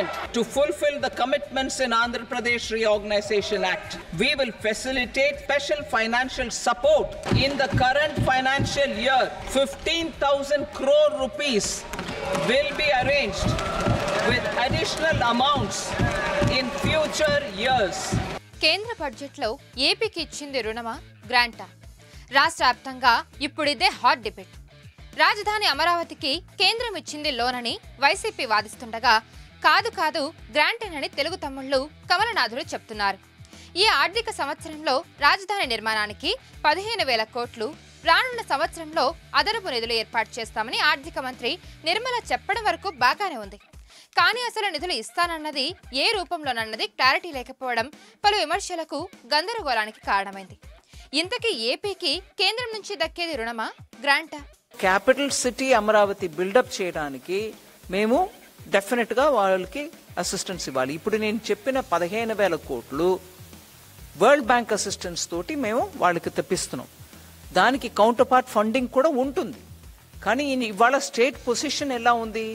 government to fulfill the commitments in Andhra Pradesh Reorganization Act. We will facilitate special financial support in the current financial year. 15,000 crore rupees will be arranged with additional amounts in future years. కేంద్ర బడ్జెట్లో ఏపీకి ఇచ్చింది రుణమా గ్రాంటా? రాష్ట్ర వ్యాప్తంగా ఇప్పుడు ఇదే hot debate. రాజధాని అమరావతికి కేంద్రం ఇచ్చింది లోన్ అని వైసీపీ వాదిస్తుండగా కాదు గ్రాంటేనని తెలుగు తమ్ముళ్లు కమలనాథులు చెప్తున్నారు. ఈ ఆర్థిక సంవత్సరంలో రాజధాని నిర్మాణానికి 15,000 కోట్లు, రానున్న సంవత్సరంలో అదనపు నిధులు ఏర్పాటు చేస్తామని ఆర్థిక మంత్రి నిర్మల చెప్పడం వరకు బాగానే ఉంది. కానీ అసలు నిధులు ఇస్తానన్నది ఏ రూపంలోనన్నది క్లారిటీ లేకపోవడం పలు విమర్శలకు, గందరగోళానికి కారణమైంది. ఇంతకీ ఏపీకి కేంద్రం నుంచి దక్కేది రుణమా గ్రాంటా? క్యాపిటల్ సిటీ అమరావతి బిల్డప్ చేయడానికి మేము డెఫినెట్ గా వాళ్ళకి అసిస్టెన్స్ ఇవ్వాలి. ఇప్పుడు నేను చెప్పిన 15,000 కోట్లు వరల్డ్ బ్యాంక్ అసిస్టెన్స్ తోటి మేము వాళ్ళకి తెప్పిస్తున్నాం. దానికి కౌంటర్ పార్ట్ ఫండింగ్ కూడా ఉంటుంది. కానీ ఇవాళ స్టేట్ పొజిషన్ ఎలా ఉంది,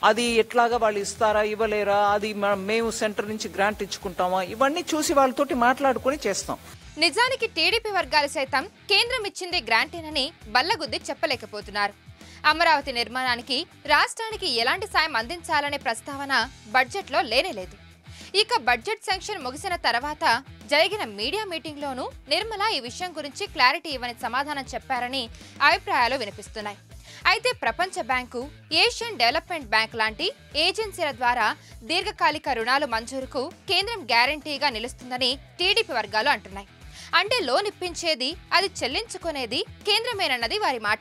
అది ఎట్లాగా వాళ్ళు ఇస్తారా ఇవ్వలేరా, అది మేము సెంటర్ నుంచి గ్రాంట్ ఇచ్చుకుంటామా, ఇవన్నీ చూసి వాళ్ళతోటి మాట్లాడుకుని చేస్తాం. నిజానికి టీడీపీ వర్గాలు సైతం కేంద్రం ఇచ్చింది గ్రాంటేనని బల్లగుద్ది చెప్పలేకపోతున్నారు. అమరావతి నిర్మాణానికి రాష్ట్రానికి ఎలాంటి సాయం అందించాలనే ప్రస్తావన బడ్జెట్లో లేనేలేదు. ఇక బడ్జెట్ శాంక్షన్ ముగిసిన తర్వాత జరిగిన మీడియా మీటింగ్లోనూ నిర్మల ఈ విషయం గురించి క్లారిటీ ఇవ్వని సమాధానం చెప్పారని అభిప్రాయాలు వినిపిస్తున్నాయి. అయితే ప్రపంచ బ్యాంకు, ఏషియన్ డెవలప్మెంట్ బ్యాంక్ లాంటి ఏజెన్సీల ద్వారా దీర్ఘకాలిక రుణాలు మంజూరుకు కేంద్రం గ్యారంటీగా నిలుస్తుందని టీడీపీ వర్గాలు అంటున్నాయి. అంటే లోన్ ఇప్పించేది, అది చెల్లించుకునేది కేంద్రమేనన్నది వారి మాట.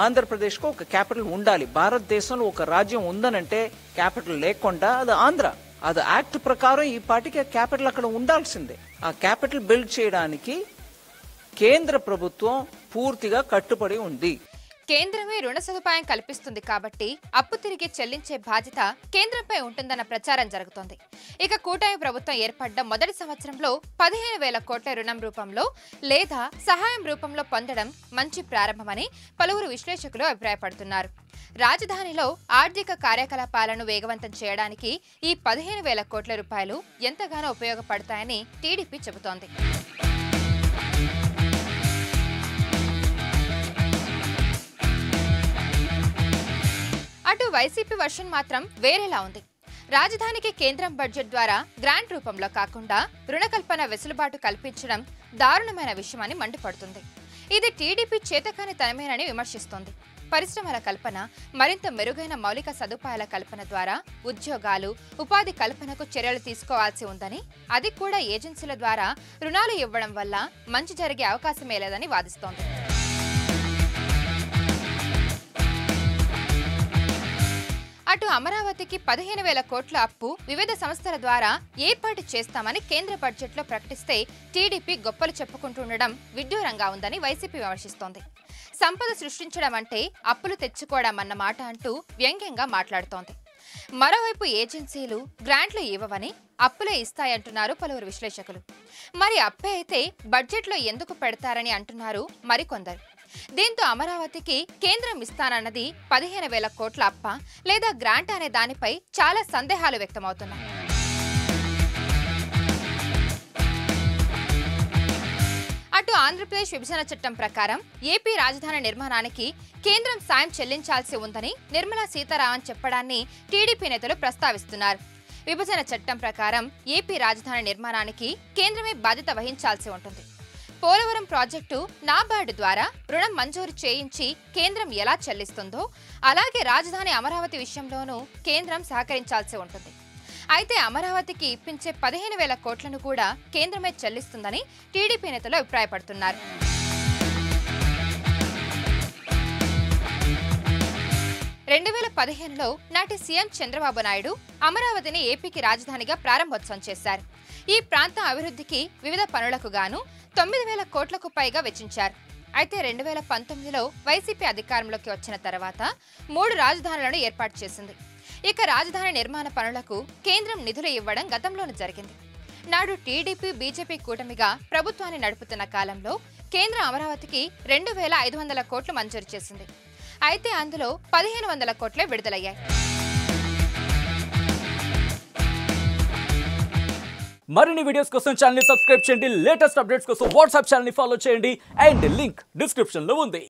ఆంధ్రప్రదేశ్ కు ఒక క్యాపిటల్ ఉండాలి. భారతదేశంలో ఒక రాజ్యం ఉందనంటే క్యాపిటల్ లేకుండా అది ఆంధ్ర. అది యాక్ట్ ప్రకారం ఈ పార్టీకి క్యాపిటల్ అక్కడ ఉండాల్సిందే. ఆ క్యాపిటల్ బిల్డ్ చేయడానికి కేంద్ర ప్రభుత్వం పూర్తిగా కట్టుబడి ఉంది. కేంద్రమే రుణ సదుపాయం కల్పిస్తుంది కాబట్టి అప్పు తిరిగి చెల్లించే బాధ్యత కేంద్రంపై ఉంటుందన్న ప్రచారం జరుగుతోంది. ఇక కూటమి ప్రభుత్వం ఏర్పడ్డ మొదటి సంవత్సరంలో 15,000 కోట్ల రుణం రూపంలో లేదా సహాయం రూపంలో పొందడం మంచి ప్రారంభమని పలువురు విశ్లేషకులు అభిప్రాయపడుతున్నారు. రాజధానిలో ఆర్థిక కార్యకలాపాలను వేగవంతం చేయడానికి ఈ 15,000 కోట్ల రూపాయలు ఎంతగానో ఉపయోగపడతాయని టీడీపీ చెబుతోంది. అటు వైసీపీ వర్షన్ మాత్రం వేరేలా ఉంది. రాజధానికి కేంద్రం బడ్జెట్ ద్వారా గ్రాంట్ రూపంలో కాకుండా రుణకల్పన వెసులుబాటు కల్పించడం దారుణమైన విషయమని మండిపడుతుంది. ఇది టీడీపీ చేతకాని తనమేనని విమర్శిస్తోంది. పరిశ్రమల కల్పన, మరింత మెరుగైన మౌలిక సదుపాయాల కల్పన ద్వారా ఉద్యోగాలు, ఉపాధి కల్పనకు చర్యలు తీసుకోవాల్సి ఉందని, అది కూడా ఏజెన్సీల ద్వారా రుణాలు ఇవ్వడం వల్ల మంచి జరిగే అవకాశమే లేదని వాదిస్తోంది. అటు అమరావతికి 15,000 కోట్ల అప్పు వివిధ సంస్థల ద్వారా ఏర్పాటు చేస్తామని కేంద్ర బడ్జెట్లో ప్రకటిస్తే టీడీపీ గొప్పలు చెప్పుకుంటుండడం విడ్డూరంగా ఉందని వైసీపీ విమర్శిస్తోంది. సంపద సృష్టించడం అంటే అప్పులు తెచ్చుకోవడం అన్న మాట అంటూ వ్యంగ్యంగా మాట్లాడుతోంది. మరోవైపు ఏజెన్సీలు గ్రాంట్లు ఇవ్వవని, అప్పులే ఇస్తాయంటున్నారు పలువురు విశ్లేషకులు. మరి అప్పే అయితే బడ్జెట్లో ఎందుకు పెడతారని అంటున్నారు మరికొందరు. దీంతో అమరావతికి కేంద్రం ఇస్తానన్నది 15,000 కోట్ల అప్ప లేదా గ్రాంట్ అనే దానిపై చాలా సందేహాలు వ్యక్తమవుతున్నాయి. అటు ఆంధ్రప్రదేశ్ విభజన చట్టం ప్రకారం ఏపీ రాజధాని నిర్మాణానికి కేంద్రం సాయం చెల్లించాల్సి ఉందని నిర్మలా సీతారామన్ చెప్పడాన్ని టీడీపీ నేతలు ప్రస్తావిస్తున్నారు. విభజన చట్టం ప్రకారం ఏపీ రాజధాని నిర్మాణానికి కేంద్రమే బాధ్యత వహించాల్సి ఉంటుంది. పోలవరం ప్రాజెక్టు నాబార్డు ద్వారా రుణం మంజూరు చేయించి కేంద్రం ఎలా చెల్లిస్తుందో అలాగే రాజధాని అమరావతి విషయంలోనూ కేంద్రం సహకరించాల్సి ఉంటుంది. అయితే అమరావతికి ఇప్పించే 15,000 కోట్లను కూడా కేంద్రమే చెల్లిస్తుందని టీడీపీ నేతలు అభిప్రాయపడుతున్నారు. రెండు 2015లో నాటి సీఎం చంద్రబాబు నాయుడు అమరావతిని ఏపీకి రాజధానిగా ప్రారంభోత్సవం చేశారు. ఈ ప్రాంత అభివృద్ధికి వివిధ పనులకు గాను 9,000 కోట్లకు పైగా వెచ్చించారు. అయితే 2019లో వైసీపీ అధికారంలోకి వచ్చిన తర్వాత 3 రాజధానులను ఏర్పాటు చేసింది. ఇక రాజధాని నిర్మాణ పనులకు కేంద్రం నిధులు ఇవ్వడం గతంలోనే జరిగింది. నాడు టీడీపీ, బీజేపీ కూటమిగా ప్రభుత్వాన్ని నడుపుతున్న కాలంలో కేంద్రం అమరావతికి 2,500 కోట్లు మంజూరు చేసింది. అయితే అందులో 1,500 కోట్లే విడుదలయ్యాయి. మరిన్ని వీడియోస్ కోసం ఛానల్ ని సబ్స్క్రైబ్ చేయండి, లేటెస్ట్ అప్డేట్స్ కోసం వాట్సాప్ ఛానల్ ని ఫాలో చేయండి అండ్ లింక్ డిస్క్రిప్షన్ లో ఉంది.